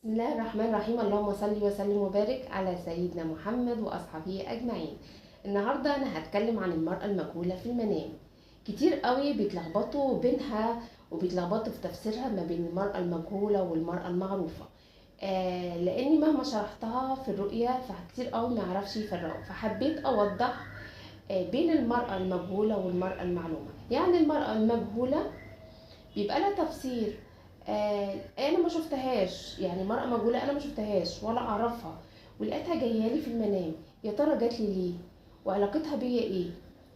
بسم الله الرحمن الرحيم. اللهم صل وسلم وبارك على سيدنا محمد واصحابه اجمعين. النهارده انا هتكلم عن المرأة المجهولة في المنام. كتير قوي بيتلخبطوا بينها وبيتلخبطوا في تفسيرها ما بين المرأة المجهولة والمرأة المعروفة. لاني مهما شرحتها في الرؤية فكتير قوي ما يعرفش يفرقوا، فحبيت اوضح بين المرأة المجهولة والمرأة المعلومة. يعني المرأة المجهولة بيبقى لها تفسير. انا ما شفتهاش، يعني مرأة مجهولة انا ما شفتهاش ولا اعرفها، ولقيتها جايه لي في المنام. يا ترى جات لي ليه؟ وعلاقتها بيا ايه؟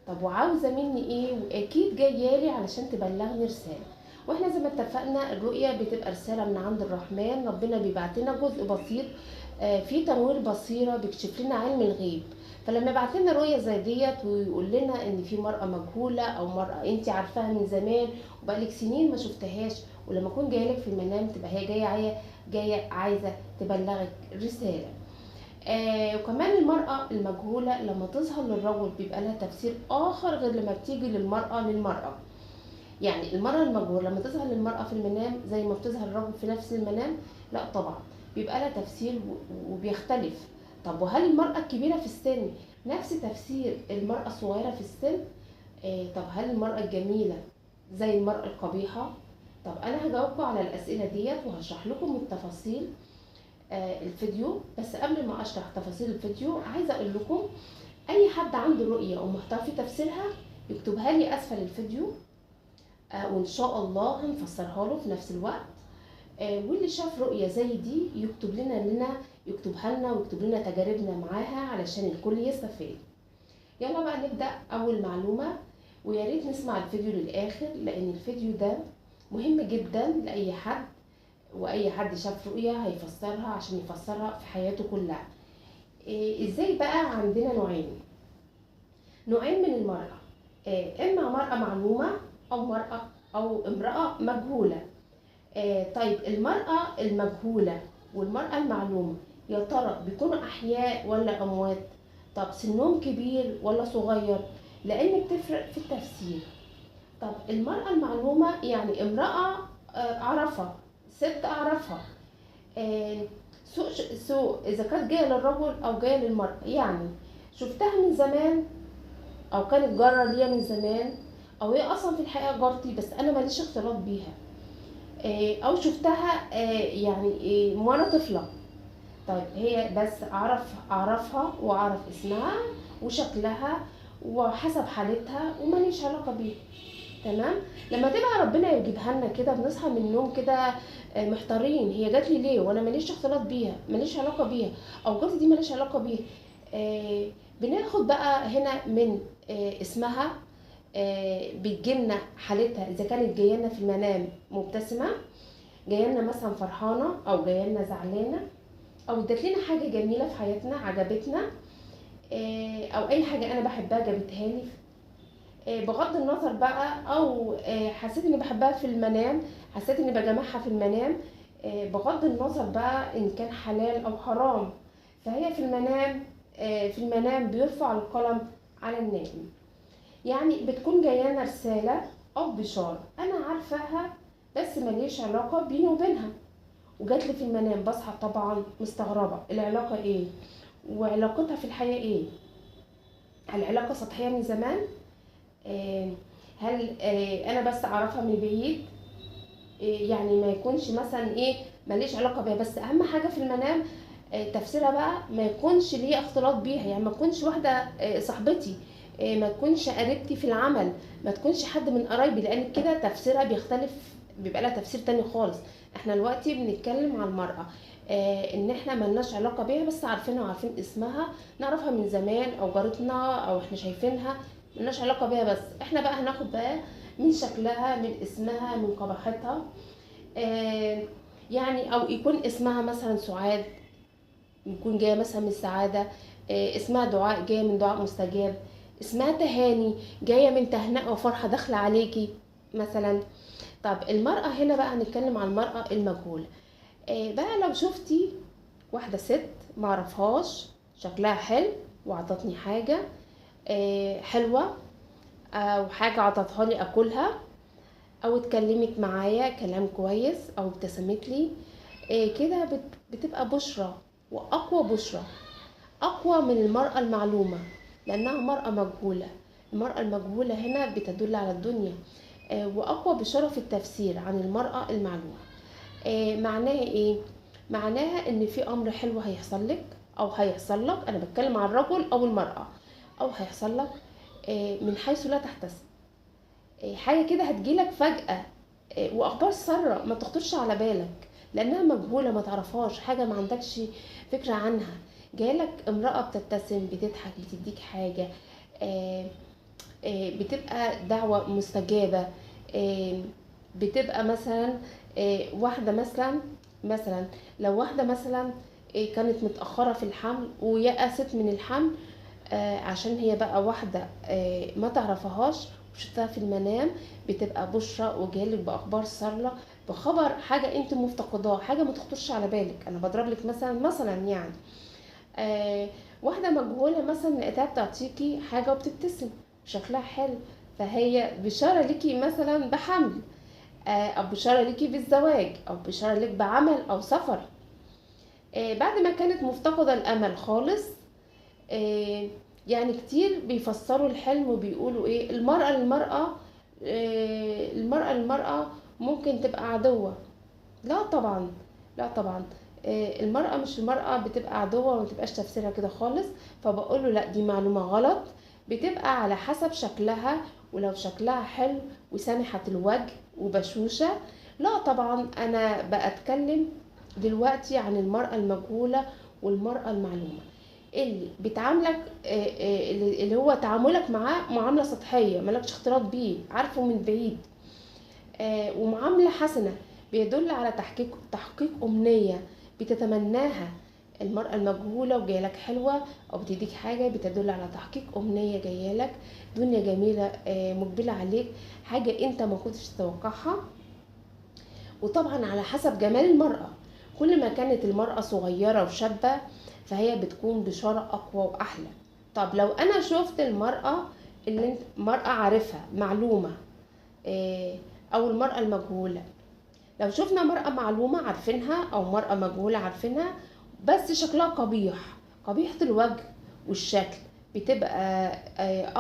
طب وعاوزه مني ايه؟ واكيد جايه لي علشان تبلغني رساله. واحنا زي ما اتفقنا الرؤيه بتبقى رساله من عند الرحمن، ربنا بيبعت لنا جزء بسيط في تنوير بصيره بيكشف لنا علم الغيب. فلما يبعت لنا رؤيه زي ديت ويقول لنا ان في مرأة مجهوله او مرأة انت عارفاها من زمان وبقالك سنين ما شفتهاش، ولما اكون جايلك في المنام تبقى هي جايه عايزه تبلغك رساله. وكمان المرأة المجهولة لما تظهر للرجل بيبقى لها تفسير آخر غير لما بتيجي للمرأة. يعني المرأة المجهولة لما تظهر للمرأة في المنام زي ما بتظهر الرجل في نفس المنام؟ لا طبعا، بيبقى لها تفسير وبيختلف. طب وهل المرأة الكبيرة في السن نفس تفسير المرأة الصغيرة في السن؟ طب هل المرأة الجميلة زي المرأة القبيحة؟ طب أنا هجاوبكم على الأسئلة ديت وهشرح لكم التفاصيل الفيديو. بس قبل ما اشرح تفاصيل الفيديو عايزه اقول لكم اي حد عنده رؤيه ومحتار في تفسيرها يكتبها لي اسفل الفيديو، وان شاء الله هنفسرها له في نفس الوقت. واللي شاف رؤيه زي دي يكتبها لنا ويكتب لنا تجاربنا معاها علشان الكل يستفاد. يلا بقى نبدا. اول معلومه، ويا ريت نسمع الفيديو للاخر لان الفيديو ده مهم جدا لاي حد، واي حد شاف رؤية هيفسرها عشان يفسرها في حياته كلها. ازاي بقى؟ عندنا نوعين من المرأة. اما مرأة معلومة او امرأة مجهولة. طيب المرأة المجهولة والمرأة المعلومة يا ترى بيكونوا احياء ولا اموات؟ طب سنهم كبير ولا صغير؟ لان بتفرق في التفسير. طب المرأة المعلومة يعني امرأة اعرفها، ست اعرفها، سوء اذا كانت جايه للرجل او جايه للمرأة. يعني شفتها من زمان او كانت جاره ليا من زمان، او هي اصلا في الحقيقه جارتي بس انا ماليش اختلاط بيها، او شفتها يعني وانا طفله. طيب هي بس اعرفها واعرف اسمها وشكلها وحسب حالتها وماليش علاقه بيها. تمام. لما تبقى ربنا يجيبها لنا كده بنصحى من النوم كده محتارين هي جات لي ليه وانا ماليش اختلاط بيها، ماليش علاقه بيها، او جارتي دي ماليش علاقه بيها. بناخد بقى هنا من اسمها. بتجيلنا حالتها اذا كانت جايه لنا في المنام مبتسمه، جايه لنا مثلا فرحانه، او جايه لنا زعلانه، او ادت لنا حاجه جميله في حياتنا عجبتنا، او اي حاجه انا بحبها جابتها لي. بغض النظر بقى، او حسيت اني بحبها في المنام، حسيت اني بجامعها في المنام، بغض النظر بقى ان كان حلال او حرام، فهي في المنام بيرفع القلم على النائم. يعني بتكون جايانا رسالة او بشارة انا عارفاها بس ماليش علاقة بيني وبينها، وجات لي في المنام. بصحى طبعا مستغربة العلاقة ايه وعلاقتها في الحياة ايه. هل علاقة سطحية من زمان؟ هل انا بس اعرفها من بعيد؟ يعني ما يكونش مثلا ماليش علاقه بيها، بس اهم حاجه في المنام تفسيرها بقى ما يكونش ليا اختلاط بيها. يعني ما تكونش واحده صاحبتي، ما تكونش قريبتي في العمل، ما تكونش حد من قرايبي، لان كده تفسيرها بيختلف، بيبقى لها تفسير تاني خالص. احنا دلوقتي بنتكلم عن المرأة، ان احنا ملناش علاقة بيها بس عارفينها وعارفين اسمها، نعرفها من زمان او جارتنا او احنا شايفينها، ملناش علاقة بيها. بس احنا بقى هناخد بقى من شكلها، من اسمها، من قباحتها. آه يعني او يكون اسمها مثلا سعاد، يكون جايه مثلا من السعاده. اسمها دعاء، جايه من دعاء مستجاب. اسمها تهاني، جايه من تهنئه وفرحه داخله عليكي مثلا. طب المراه هنا بقى هنتكلم عن المراه المجهوله. بقى لو شفتي واحده ست معرفهاش، شكلها حلو وعطتني حاجه حلوه، او حاجه عطتها لي اكلها، او اتكلمت معايا كلام كويس، او ابتسمت لي، كده بتبقى بشرة، واقوى بشرة، اقوى من المرأة المعلومة، لانها مرأة مجهولة. المرأة المجهولة هنا بتدل على الدنيا. واقوى بشارة في التفسير عن المرأة المعلومة. معناها ايه؟ معناها ان في امر حلو هيحصل لك او هيحصل لك، انا بتكلم عن الرجل او المرأة، او هيحصل لك من حيث لا تحتسب. حاجة كده هتجيلك فجأة، واخبار سارة ما تخطرش على بالك، لانها مجهولة، ما تعرفهاش حاجة، ما عندكش فكرة عنها. جالك امرأة بتبتسم، بتضحك، بتديك حاجة، آه، بتبقى دعوة مستجابة. آه، بتبقى مثلا واحدة مثلا لو واحدة مثلا كانت متأخرة في الحمل ويأست من الحمل، عشان هي بقى واحدة ما تعرفهاش وشفتها في المنام، بتبقى بشرة وجالك بأخبار سارة، بخبر حاجة انت مفتقداه، حاجة ما تخطرش على بالك. انا بضرب لك مثلا يعني واحدة مجهولة مثلا لقيتها بتعطيكي حاجة وبتبتسم شكلها حلو، فهي بشارة ليكي مثلا بحمل، او بشارة ليكي بالزواج، او بشارة ليك بعمل او سفر. بعد ما كانت مفتقدة الامل خالص. يعني كتير بيفسروا الحلم وبيقولوا ايه، المرأة ممكن تبقى عدوة. لا طبعا، لا طبعا. المرأة مش المرأة بتبقى عدوة، وما تبقاش تفسيرها كده خالص. فبقوله لا، دي معلومة غلط، بتبقى على حسب شكلها. ولو شكلها حلو وسامحة الوجه وبشوشة، لا طبعا. انا بتكلم دلوقتي عن المرأة المجهولة والمرأة المعلومة، اللي بتعاملك اللي هو تعاملك معاه معاملة سطحية، مالكش اختلاط بيه، عارفه من بعيد. ومعاملة حسنة، بيدل على تحقيق أمنية بتتمناها. المرأة المجهولة وجايلك حلوة أو بتديك حاجة، بتدل على تحقيق أمنية جايلك، دنيا جميلة مقبلة عليك، حاجة أنت ما كنتش تتوقعها. وطبعا على حسب جمال المرأة، كل ما كانت المرأة صغيرة وشابة فهي بتكون بشارة أقوى وأحلى. طب لو أنا شفت المرأة اللي انت مرأة عارفها معلومة، أو المرأة المجهولة، لو شفنا مرأة معلومة عارفينها أو مرأة مجهولة عارفينها بس شكلها قبيح، قبيحة الوجه والشكل، بتبقى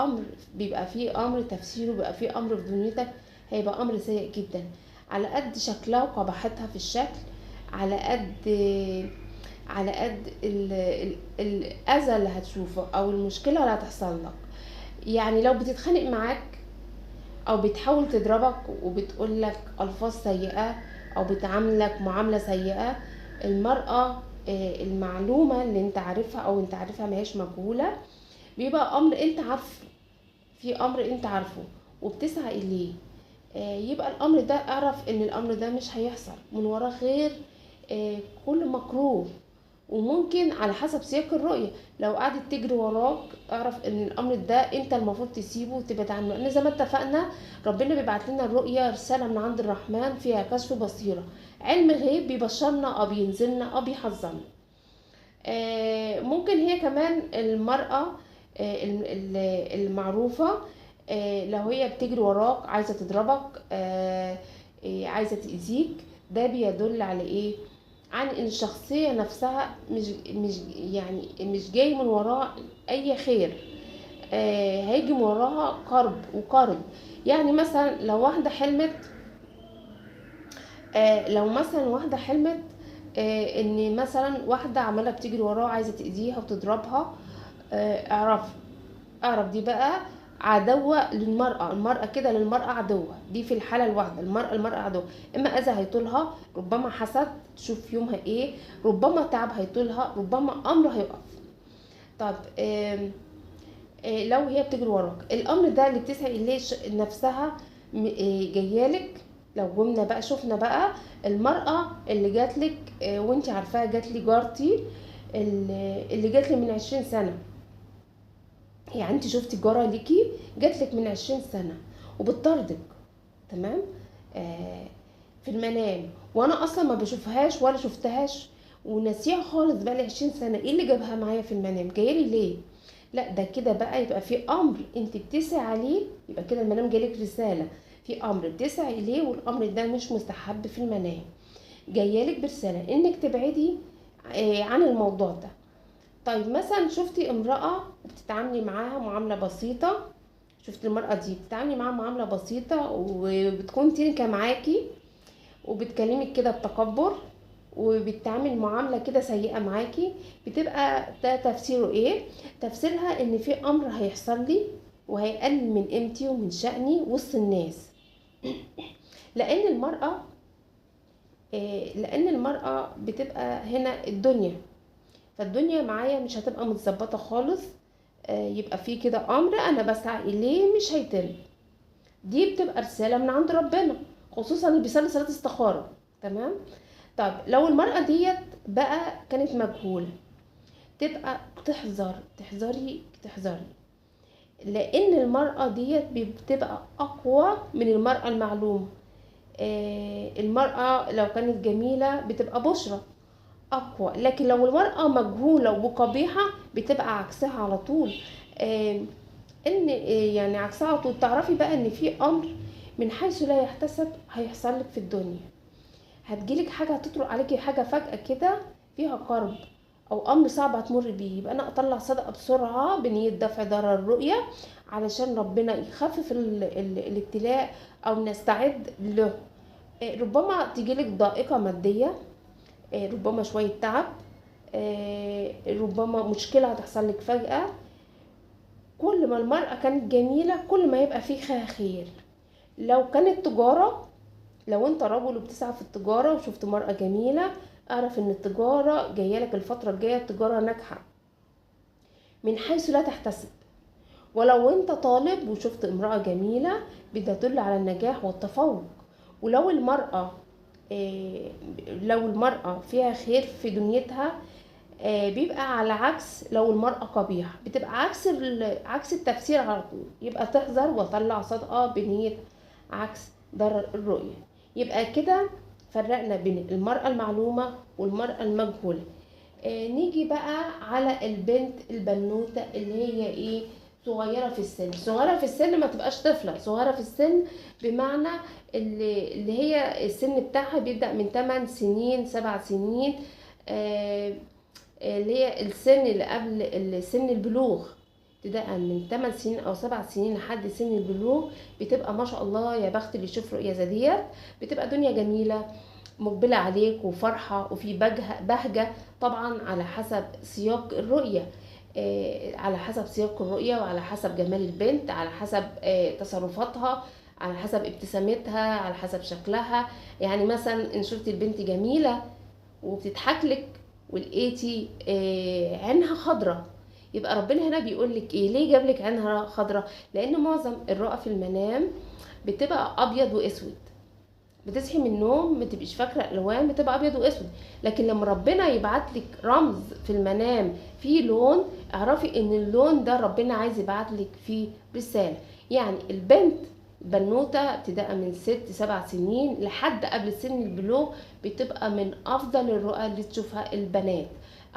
أمر، بيبقى فيه أمر تفسيره، بيبقى فيه أمر في دنيتك، هيبقى أمر سيء جدا. على قد شكلها وقباحتها في الشكل، على قد الأذى اللي هتشوفه أو المشكلة اللي هتحصل لك. يعني لو بتتخانق معاك او بتحاول تضربك وبتقولك الفاظ سيئة او بتعاملك معاملة سيئة، المرأة المعلومة اللي انت عارفها او انت عارفها ماهيش مجهولة، بيبقى امر انت عارفه، في امر انت عارفه وبتسعى اليه. يبقى الامر ده اعرف ان الامر ده مش هيحصل من وراه خير، كل مكروه. وممكن على حسب سياق الرؤية، لو قعدت تجري وراك اعرف ان الامر ده انت المفروض تسيبه وتبعد عنه، لان زي ما اتفقنا ربنا بيبعت لنا الرؤية رسالة من عند الرحمن فيها كشف بصيرة، علم غيب بيبشرنا او بينزلنا او بيحذرنا. ممكن هي كمان المرأة المعروفة، لو هي بتجري وراك عايزة تضربك، عايزة تأذيك، ده بيدل على ايه؟ عن ان الشخصية نفسها مش جاي من وراها اي خير، هيجي من وراها قرب وقرب. يعني مثلا لو واحدة حلمت، ان مثلا واحدة عمالة بتجري وراها عايزة تأذيها وتضربها، اعرف دي بقى عدوة للمرأة، المرأة كده للمرأة عدوة، دي في الحالة الواحدة المرأة عدوة، اما اذى هيطولها، ربما حسد، تشوف يومها ايه، ربما تعب هيطولها، ربما امر هيقف. طب لو هي بتجري وراك، الامر ده اللي بتسعى اليه نفسها جايالك. لو قمنا بقى شفنا بقى المرأة اللي جاتلك، وانت عارفاها، جاتلي جارتي اللي جاتلي من 20 سنة، يعني انت شفتي جارة ليكي جاتلك من 20 سنة وبتطاردك، تمام، في المنام، وانا اصلا ما بشوفهاش ولا شفتهاش وناسيها خالص بقى لي 20 سنة، ايه اللي جابها معايا في المنام، جايلي ليه؟ لا ده كده بقى يبقى في امر انت بتسعي عليه، يبقى كده المنام جالك رسالة في امر بتسعي اليه، والامر ده مش مستحب في المنام. جايالك برسالة انك تبعدي عن الموضوع ده. طيب مثلا شفتي امرأة وبتتعاملي معاها معاملة بسيطة، شفتي المرأة دي بتتعاملي معاها معاملة بسيطة وبتكون تنكة معاكي وبتكلمك كده بتكبر وبتتعامل معاملة كده سيئة معاكي، بتبقى ده تفسيره ايه؟ تفسيرها ان في امر هيحصل لي وهيقلل من قيمتي ومن شأني وسط الناس. لان المرأة لان المرأة بتبقى هنا الدنيا، فالدنيا معايا مش هتبقى متظبطة خالص. يبقى في كده امر انا بسعى اليه مش هيتم. دي بتبقى رسالة من عند ربنا، خصوصا اللي بيصلي صلاة استخارة. تمام. طب لو المرأة ديت بقى كانت مجهولة، تبقى تحذري، لان المرأة ديت بتبقى اقوى من المرأة المعلومة. المرأة لو كانت جميلة بتبقى بشرة اقوى، لكن لو المرأة مجهولة وقبيحة بتبقى عكسها على طول. ان يعني عكسها على طول. تعرفي بقى ان في امر من حيث لا يحتسب هيحصل لك في الدنيا. هتجيلك حاجة، هتطرق عليكي حاجة فجأة كده فيها كرب او امر صعب هتمر بيه، يبقى انا اطلع صدقة بسرعة بنية دفع ضرر الرؤية علشان ربنا يخفف الابتلاء او نستعد له. ربما تجيلك ضائقة مادية، ربما شوية تعب، ربما مشكلة هتحصل لك فجأة. كل ما المرأة كانت جميلة كل ما يبقى فيها خير. لو كانت تجارة، لو انت رجل وبتسعى في التجارة وشفت مرأة جميلة، اعرف ان التجارة جاية لك الفترة الجاية، التجارة ناجحة من حيث لا تحتسب. ولو انت طالب وشفت امرأة جميلة بتدل على النجاح والتفوق. ولو المرأة لو المرأة فيها خير في دنيتها، بيبقى على عكس لو المرأة قبيحة، بتبقى عكس التفسير على طول. يبقى تحذر وطلع صدقة بنية عكس ضرر الرؤية. يبقى كده فرقنا بين المرأة المعلومة والمرأة المجهولة. نيجي بقى على البنت البنوتة اللي هي ايه؟ صغيرة في السن. صغيرة في السن ما تبقاش طفلة، صغيرة في السن بمعنى اللي هي السن بتاعها بيبدأ من 8 سنين 7 سنين، اللي هي السن اللي قبل سن البلوغ. ابتداء من 8 سنين او 7 سنين لحد سن البلوغ بتبقى ما شاء الله يا بخت اللي يشوف رؤية زي ديت. بتبقى دنيا جميلة مقبلة عليك وفرحة وفي بهجة، طبعا على حسب سياق الرؤية. على حسب سياق الرؤية وعلى حسب جمال البنت، على حسب تصرفاتها، على حسب ابتسامتها، على حسب شكلها. يعني مثلا ان شفتي البنت جميلة وبتضحك لك ولقيتي عينها خضرة، يبقى ربنا هنا بيقول لك ايه؟ ليه جاب لك عينها خضرة؟ لان معظم الرؤى في المنام بتبقى ابيض واسود. بتصحي من النوم ما تبقيش فاكره الوان، بتبقى ابيض واسود. لكن لما ربنا يبعت لك رمز في المنام فيه لون، اعرفي ان اللون ده ربنا عايز يبعت لك فيه رساله. يعني البنت بنوته ابتداء من 6 7 سنين لحد قبل سن البلوغ بتبقى من افضل الرؤى اللي تشوفها البنات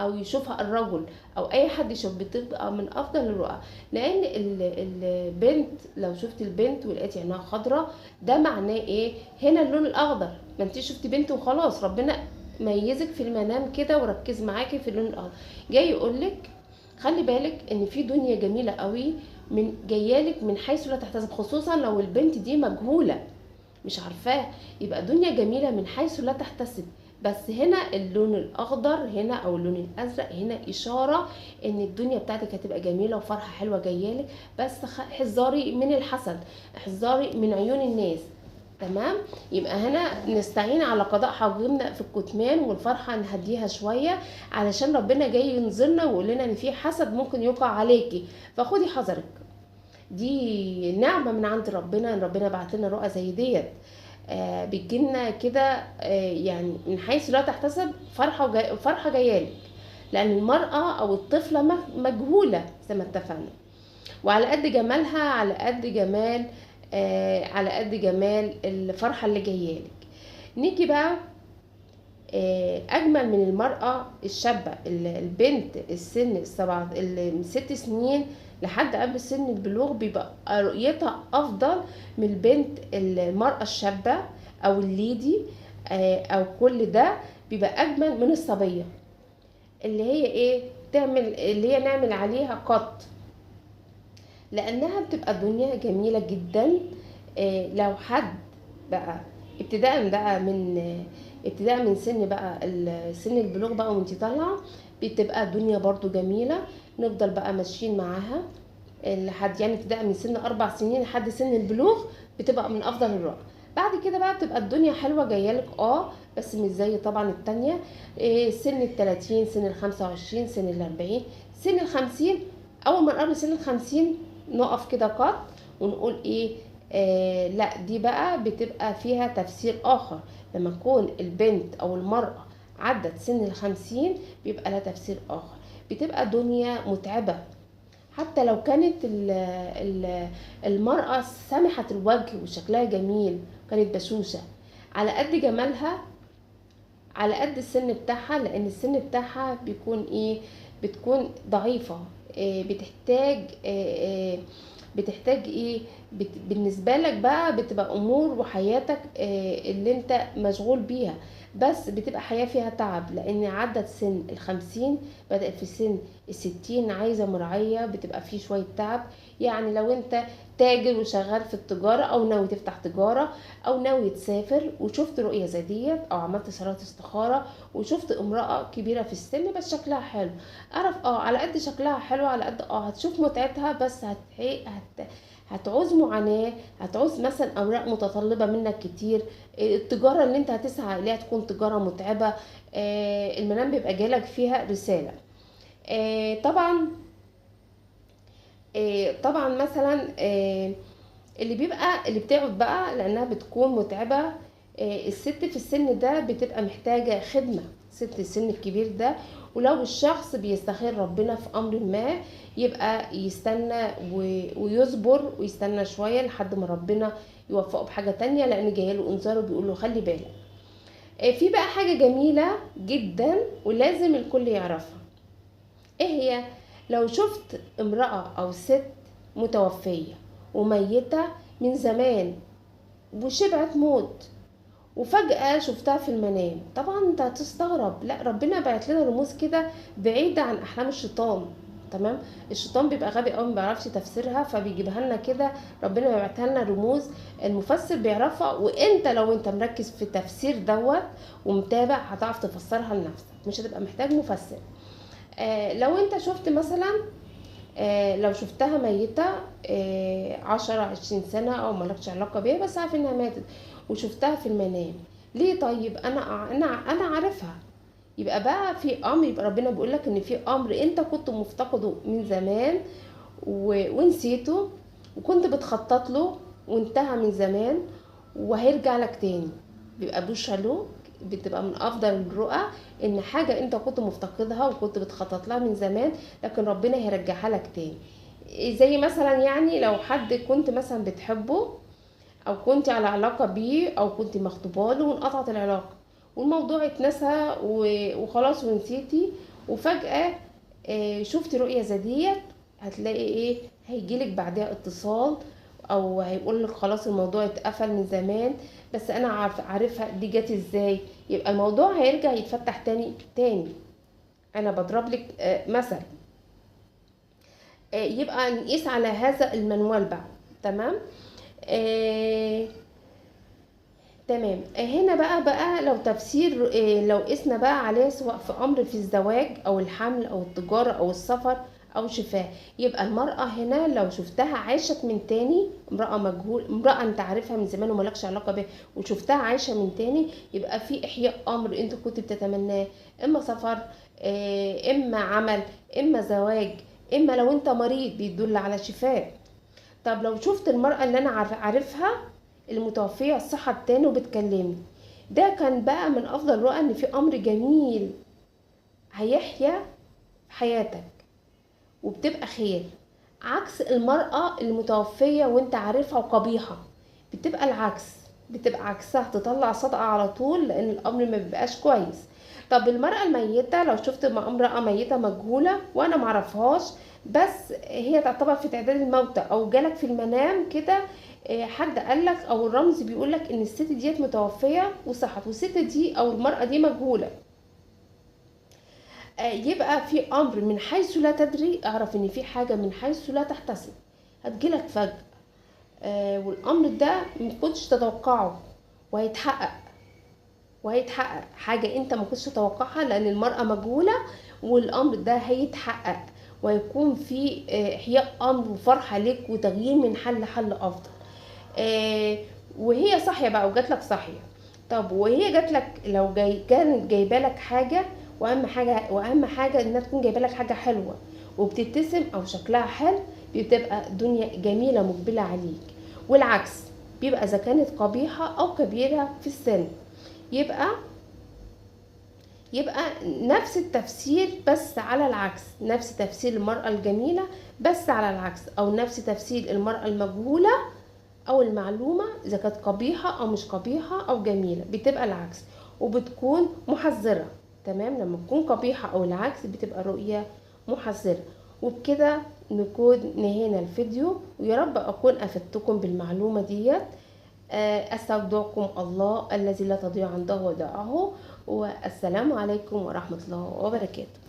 او يشوفها الرجل او اي حد يشوف، بتبقى من افضل الرؤى. لان البنت لو شفت البنت ولقيتي عينها خضراء ده معناه ايه؟ هنا اللون الاخضر. ما انتي شفتي بنت وخلاص، ربنا ميزك في المنام كده وركز معاكي في اللون الاخضر. جاي يقولك خلي بالك ان في دنيا جميله قوي من جايالك من حيث لا تحتسب، خصوصا لو البنت دي مجهوله مش عارفاه، يبقى دنيا جميله من حيث لا تحتسب. بس هنا اللون الاخضر هنا او اللون الازرق هنا اشاره ان الدنيا بتاعتك هتبقى جميله وفرحه حلوه جايالك. بس احذري من الحسد، احذري من عيون الناس. تمام. يبقى هنا نستعين على قضاء حاجبنا في الكتمان والفرحه نهديها شويه، علشان ربنا جاي ينذرنا ويقول لنا ان في حسد ممكن يقع عليكي، فخدي حذرك. دي نعمه من عند ربنا ان ربنا بعت لنا رؤى زي ديت. بتجيلنا كده يعني من حيث لا تحتسب، فرحه جايالك. لان المراه او الطفله مجهوله زي ما اتفقنا، وعلى قد جمالها على قد جمال الفرحه اللي جايالك. نيجي بقى اجمل من المراه الشابه البنت السن السبعة من 6 سنين لحد قبل سن البلوغ، بيبقى رؤيتها افضل من البنت المراه الشابه او الليدي او كل ده بيبقى اجمل من الصبية اللي هي ايه اللي هي نعمل عليها قط، لانها بتبقى الدنيا جميلة جدا. لو حد بقى ابتداء من سن بقى سن البلوغ بقى وانتي طالعة، بتبقى الدنيا برضو جميلة. نفضل بقى ماشيين معاها لحد يعني ابتداء من سن 4 سنين لحد سن البلوغ، بتبقى من افضل الرؤى. بعد كده بقى بتبقى الدنيا حلوة جايلك بس مش زي طبعا التانية. سن ال30، سن ال25، سن ال40، سن ال50. اول ما نقرب سن ال50 نقف كده قط ونقول ايه، لا دي بقى بتبقى فيها تفسير اخر. لما تكون البنت او المرأة عدت سن ال50 بيبقى لها تفسير اخر، بتبقى دنيا متعبة. حتى لو كانت المرأة سمحة الوجه وشكلها جميل، كانت بشوشة، على قد جمالها على قد السن بتاعها، لان السن بتاعها بيكون بتكون ضعيفة. بتحتاج بالنسبة لك بقى بتبقى امور وحياتك اللي انت مشغول بيها، بس بتبقى حياة فيها تعب، لان عدت سن ال50 بدأت في سن ال60 عايزة مراعية، بتبقى فيه شوية تعب. يعني لو انت تاجر وشغال في التجارة، او ناوي تفتح تجارة، او ناوي تسافر وشفت رؤية زي ديت، او عملت صلاة استخارة وشفت امرأة كبيرة في السن بس شكلها حلو، اعرف على قد شكلها حلو، على قد هتشوف متعتها، بس هتعوز معاناة، هتعوز مثلا اوراق متطلبة منك كتير. التجارة اللي انت هتسعى اليها تكون تجارة متعبة. المنام بيبقى جالك فيها رسالة. طبعا مثلا اللي بتقعد بقى لانها بتكون متعبة. الست في السن ده بتبقى محتاجة خدمة، ست السن الكبير ده. ولو الشخص بيستخير ربنا في امر ما، يبقى يستنى ويصبر ويستنى شوية لحد ما ربنا يوفقه بحاجة تانية، لان جايله انذار وبيقول له خلي بالك. في بقى حاجة جميلة جدا ولازم الكل يعرفها، ايه هي؟ لو شفت امرأة او ست متوفية وميتة من زمان وشبعت موت، وفجأة شفتها في المنام، طبعا انت هتستغرب. لا، ربنا بعت لنا رموز كده بعيدة عن احلام الشيطان. تمام، الشيطان بيبقى غبي قوي، ما بيعرفش تفسيرها، فبيجيبها لنا كده. ربنا بيبعتها لنا رموز المفسر بيعرفها، وانت لو انت مركز في التفسير دوت ومتابع هتعرف تفسرها لنفسك، مش هتبقى محتاج مفسر. لو انت شفت مثلا لو شفتها ميتة 10-20 سنة او مالكش علاقة بيها، بس عارف انها ماتت وشفتها في المنام، ليه؟ طيب انا عارفها. يبقى بقى في امر، يبقى ربنا بيقول لك ان في امر انت كنت مفتقده من زمان ونسيته، وكنت بتخطط له وانتهى من زمان وهيرجع لك تاني. بيبقى بشرى له، بتبقى من افضل الرؤى ان حاجة انت كنت مفتقدها وكنت بتخطط لها من زمان، لكن ربنا هيرجعها لك تاني. زي مثلا يعني لو حد كنت مثلا بتحبه، او كنت على علاقة بيه، او كنت مخطوبة له وانقطعت العلاقة والموضوع اتنسى وخلاص ونسيتي، وفجأة شفت رؤية زي ديت، هتلاقي هيجيلك بعدها اتصال، او هيقولك خلاص الموضوع اتقفل من زمان، بس انا عارفها دي جت ازاي. يبقى الموضوع هيرجع يتفتح تاني. انا بضرب لك مثل. يبقى نقيس على هذا المنوال بقى. تمام. تمام. هنا بقى لو تفسير لو قسنا بقى عليه، سواء في امر في الزواج او الحمل او التجارة او السفر او شفاء، يبقى المرأة هنا لو شفتها عاشت من تاني، امرأة مجهول، امرأة انت عارفها من زمان ومالكش علاقة بيها وشفتها عايشة من تاني، يبقى في احياء امر انت كنت بتتمناه، اما سفر، اما عمل، اما زواج، اما لو انت مريض بيدل على شفاء. طب لو شفت المرأة اللي انا عارفها المتوفية الصحة التاني وبتكلمني، ده كان بقى من افضل رؤى ان في امر جميل هيحيا حياتك وبتبقى خير، عكس المرأة المتوفية وانت عارفها وقبيحة، بتبقى العكس، بتبقى عكسها، تطلع صدقة على طول، لان الامر ما بيبقاش كويس. طب المرأة الميتة، لو شفت امرأة ميتة مجهولة وانا معرفهاش، بس هي تعتبر في تعداد الموتى او جالك في المنام كده، حد قالك او الرمز بيقولك ان الست ديت متوفية وصحت، والست دي او المرأة دي مجهولة، يبقى في امر من حيث لا تدري، اعرف ان في حاجة من حيث لا تحتسب هتجيلك فجأة، والامر ده مكنتش تتوقعه وهيتحقق، حاجة انت ما كنتش تتوقعها لان المرأة مجهولة، والامر ده هيتحقق ويكون في احياء امر وفرحة لك وتغيير من حل لحل افضل. وهي صاحية بقى وجات لك صاحية. طب وهي جات لك لو كانت جايبه لك حاجة، واهم حاجة انها تكون جايبه لك حاجة حلوة وبتبتسم او شكلها حلو، بتبقى الدنيا جميلة مقبلة عليك. والعكس بيبقى اذا كانت قبيحة او كبيرة في السن، يبقى نفس التفسير بس على العكس، نفس تفسير المرأة الجميلة بس على العكس، او نفس تفسير المرأة المجهولة او المعلومة اذا كانت قبيحة او مش قبيحة او جميلة، بتبقى العكس وبتكون محذرة. تمام، لما تكون قبيحة او العكس بتبقى رؤية محذرة. وبكده نكون نهينا الفيديو، ويا رب اكون افدتكم بالمعلومة ديت. استودعكم الله الذي لا تضيع عنده ودائعه، والسلام عليكم ورحمة الله وبركاته.